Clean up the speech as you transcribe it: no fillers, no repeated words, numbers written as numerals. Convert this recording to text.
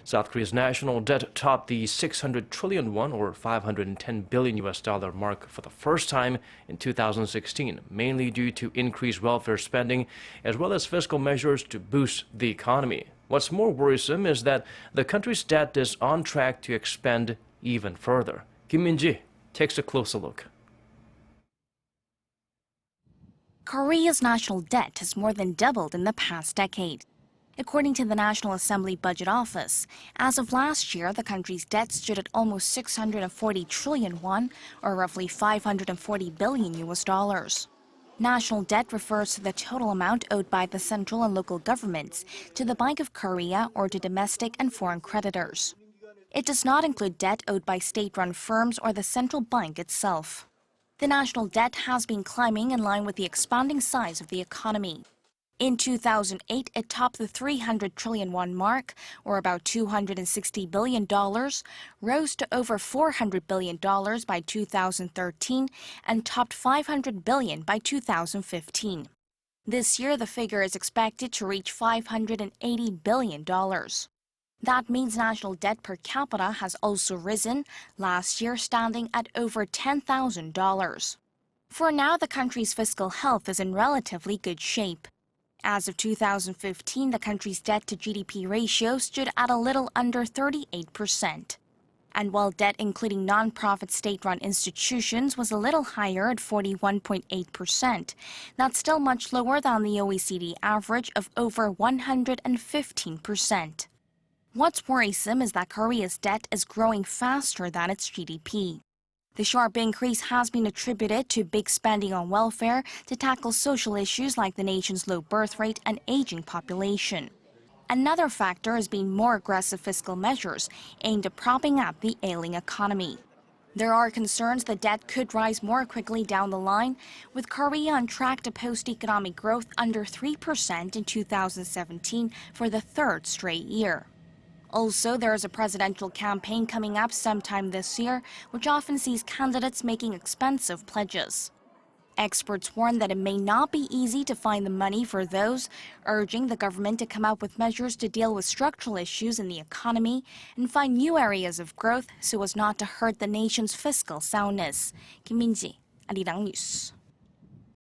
South Korea's national debt topped the 600 trillion won or $510 billion mark for the first time in 2016, mainly due to increased welfare spending as well as fiscal measures to boost the economy. What's more worrisome is that the country's debt is on track to expand even further. Kim Min-ji takes a closer look. Korea's national debt has more than doubled in the past decade. According to the National Assembly Budget Office, as of last year, the country's debt stood at almost 640 trillion won, or roughly $540 billion. National debt refers to the total amount owed by the central and local governments to the Bank of Korea or to domestic and foreign creditors. It does not include debt owed by state-run firms or the central bank itself. The national debt has been climbing in line with the expanding size of the economy. In 2008, it topped the 300 trillion won mark, or about $260 billion, rose to over $400 billion by 2013, and topped $500 billion by 2015. This year, the figure is expected to reach $580 billion. That means national debt per capita has also risen, last year standing at over $10,000. For now, the country's fiscal health is in relatively good shape. As of 2015, the country's debt-to-GDP ratio stood at a little under 38%. And while debt including non-profit state-run institutions was a little higher at 41.8%, that's still much lower than the OECD average of over 115%. What's worrisome is that Korea's debt is growing faster than its GDP. The sharp increase has been attributed to big spending on welfare to tackle social issues like the nation's low birth rate and aging population. Another factor has been more aggressive fiscal measures aimed at propping up the ailing economy. There are concerns that debt could rise more quickly down the line, with Korea on track to post economic growth under 3% in 2017 for the third straight year. Also, there is a presidential campaign coming up sometime this year, which often sees candidates making expensive pledges. Experts warn that it may not be easy to find the money for those, urging the government to come up with measures to deal with structural issues in the economy and find new areas of growth so as not to hurt the nation's fiscal soundness. Kim Min-ji, Arirang News.